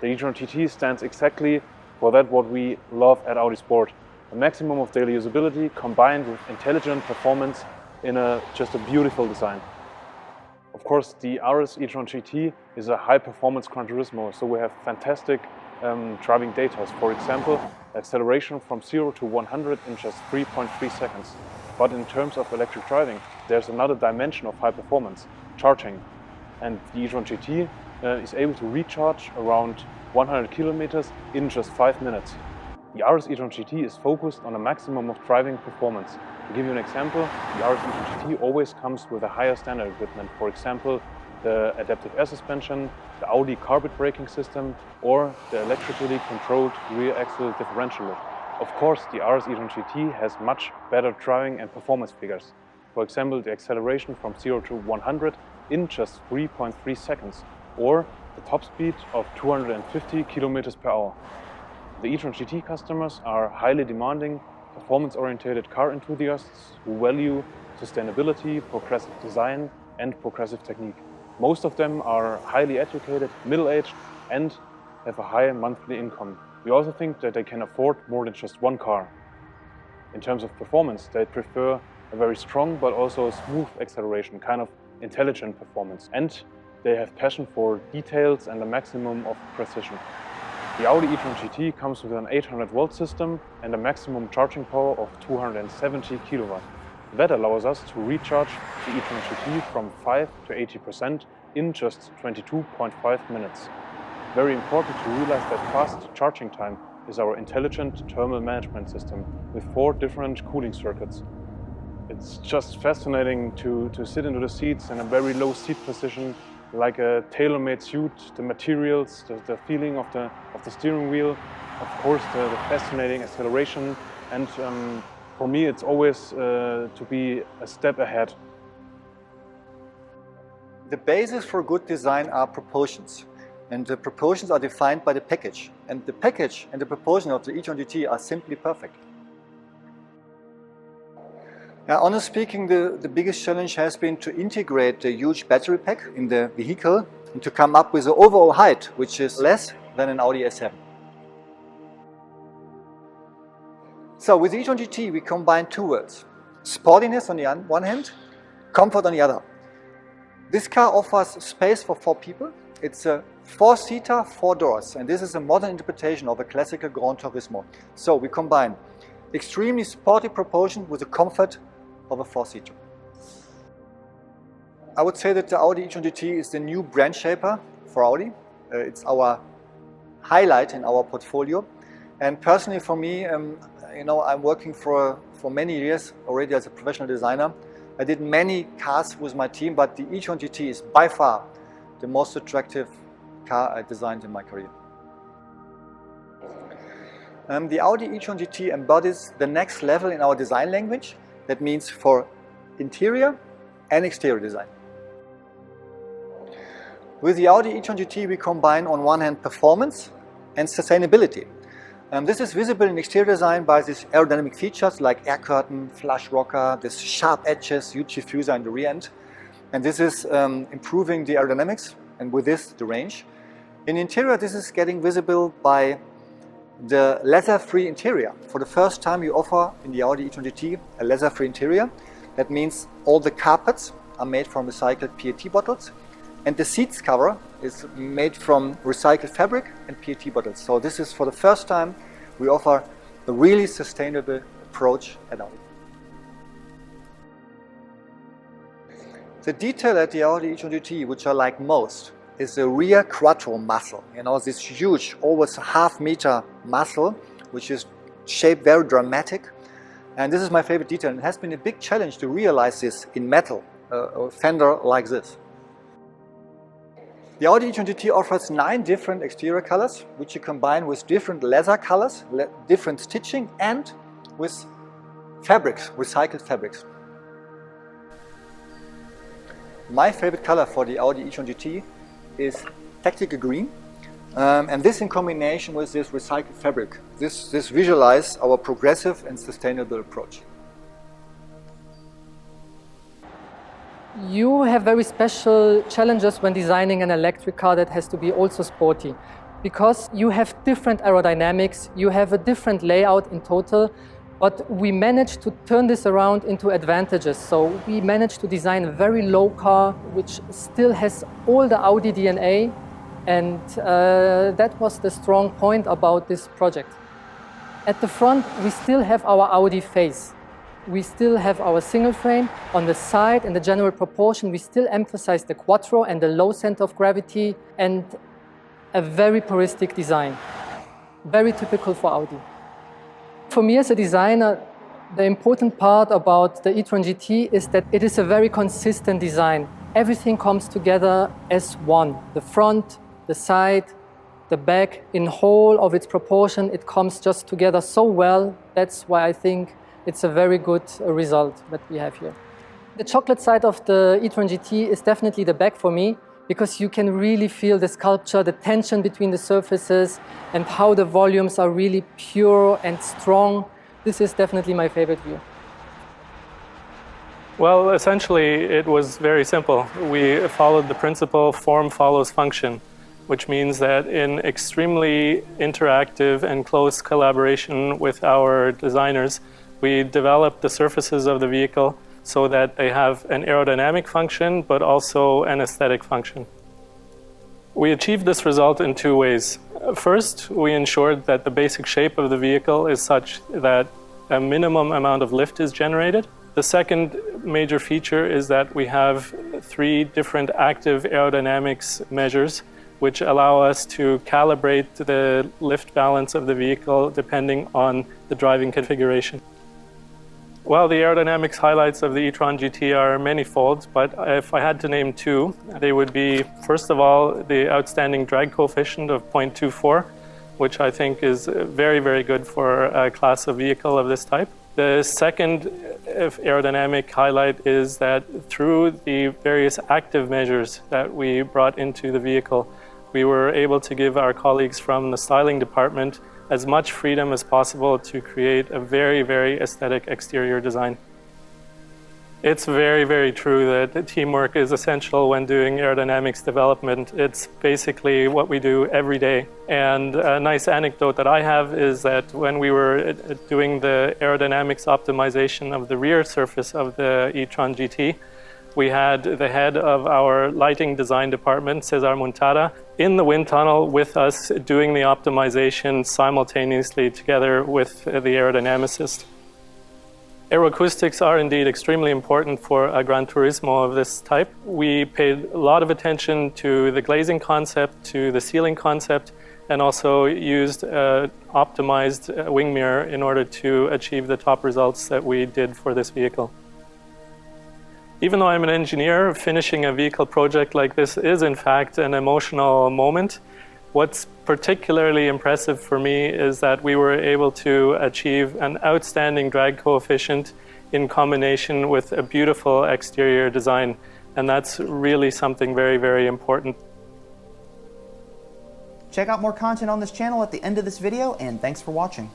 The e-Tron TT stands exactly for that what we love at Audi Sport. A maximum of daily usability combined with intelligent performance in just a beautiful design. Of course, the RS e-Tron GT is a high-performance Gran Turismo, so we have fantastic driving data. For example, acceleration from 0 to 100 in just 3.3 seconds. But in terms of electric driving, there's another dimension of high performance, charging. And the e-Tron GT is able to recharge around 100 kilometers in just 5 minutes. The RS e-Tron GT is focused on a maximum of driving performance. To give you an example, the RS e-Tron GT always comes with a higher standard equipment. For example, the adaptive air suspension, the Audi carpet braking system, or the electrically controlled rear axle differential lift. Of course, the RS e-Tron GT has much better driving and performance figures. For example, the acceleration from 0 to 100 in just 3.3 seconds, or the top speed of 250 kilometers per hour. The e-Tron GT customers are highly demanding, performance-oriented car enthusiasts who value sustainability, progressive design, and progressive technique. Most of them are highly educated, middle-aged, and have a high monthly income. We also think that they can afford more than just one car. In terms of performance, they prefer a very strong but also smooth acceleration, kind of intelligent performance. And they have passion for details and a maximum of precision. The Audi e-Tron GT comes with an 800-volt system and a maximum charging power of 270 kilowatt. That allows us to recharge the e-Tron GT from 5 to 80% in just 22.5 minutes. Very important to realize that fast charging time is our intelligent thermal management system with 4 different cooling circuits. It's just fascinating to sit into the seats in a very low seat position, like a tailor-made suit, the materials, the feeling of the steering wheel, of course the fascinating acceleration, and for me it's always to be a step ahead. The basis for good design are proportions, and the proportions are defined by the package, and the package and the proportion of the e-Tron GT are simply perfect. Now, honestly speaking, the biggest challenge has been to integrate the huge battery pack in the vehicle and to come up with the overall height, which is less than an Audi S7. So with the e-Tron GT we combine 2 words: sportiness on the one hand, comfort on the other. This car offers space for 4 people. It's a 4-seater, 4 doors, and this is a modern interpretation of a classical Gran Turismo. So we combine extremely sporty propulsion with the comfort of a 4-seater. I would say that the Audi e-Tron GT is the new brand shaper for Audi. It's our highlight in our portfolio. And personally for me, I'm working for many years already as a professional designer. I did many cars with my team, but the e-Tron GT is by far the most attractive car I designed in my career. The Audi e-Tron GT embodies the next level in our design language. That means for interior and exterior design. With the Audi e-Tron GT we combine on one hand performance and sustainability. This is visible in exterior design by these aerodynamic features like air curtain, flush rocker, this sharp edges, huge diffuser in the rear end. And this is improving the aerodynamics and with this the range. In interior this is getting visible by the leather-free interior. For the first time we offer in the Audi e-Tron GT a leather-free interior. That means all the carpets are made from recycled PET bottles and the seats cover is made from recycled fabric and PET bottles. So this is for the first time we offer a really sustainable approach at Audi. The detail at the Audi e-Tron GT which I like most is the rear quattro muscle. This huge, almost half-meter muscle, which is shaped very dramatic. And this is my favorite detail. And it has been a big challenge to realize this in metal, a fender like this. The Audi e-Tron GT offers 9 different exterior colors, which you combine with different leather colors, different stitching, and with fabrics, recycled fabrics. My favorite color for the Audi e-Tron GT is tactical green, and this in combination with this recycled fabric. This visualizes our progressive and sustainable approach. You have very special challenges when designing an electric car that has to be also sporty. because you have different aerodynamics, you have a different layout in total, but we managed to turn this around into advantages. So we managed to design a very low car which still has all the Audi DNA, and that was the strong point about this project. At the front, we still have our Audi face. We still have our single frame. On the side, in the general proportion, we still emphasize the quattro and the low center of gravity, and a very puristic design. Very typical for Audi. For me as a designer, the important part about the e-Tron GT is that it is a very consistent design. Everything comes together as one. The front, the side, the back, in whole of its proportion, it comes just together so well. That's why I think it's a very good result that we have here. The chocolate side of the e-Tron GT is definitely the back for me, because you can really feel the sculpture, the tension between the surfaces, and how the volumes are really pure and strong. This is definitely my favorite view. Well, essentially, it was very simple. We followed the principle form follows function, which means that in extremely interactive and close collaboration with our designers, we developed the surfaces of the vehicle so that they have an aerodynamic function, but also an aesthetic function. We achieved this result in two ways. First, we ensured that the basic shape of the vehicle is such that a minimum amount of lift is generated. The second major feature is that we have 3 different active aerodynamics measures which allow us to calibrate the lift balance of the vehicle depending on the driving configuration. Well, the aerodynamics highlights of the e-Tron GT are manifold, but if I had to name 2, they would be, first of all, the outstanding drag coefficient of 0.24, which I think is very, very good for a class of vehicle of this type. The second aerodynamic highlight is that through the various active measures that we brought into the vehicle, we were able to give our colleagues from the styling department as much freedom as possible to create a very, very aesthetic exterior design. It's very, very true that teamwork is essential when doing aerodynamics development. It's basically what we do every day. And a nice anecdote that I have is that when we were doing the aerodynamics optimization of the rear surface of the e-Tron GT, we had the head of our lighting design department, Cesar Montada, in the wind tunnel with us doing the optimization simultaneously together with the aerodynamicist. Aeroacoustics are indeed extremely important for a Gran Turismo of this type. We paid a lot of attention to the glazing concept, to the ceiling concept, and also used optimized wing mirror in order to achieve the top results that we did for this vehicle. Even though I'm an engineer, finishing a vehicle project like this is in fact an emotional moment. What's particularly impressive for me is that we were able to achieve an outstanding drag coefficient in combination with a beautiful exterior design. And that's really something very, very important. Check out more content on this channel at the end of this video, and thanks for watching.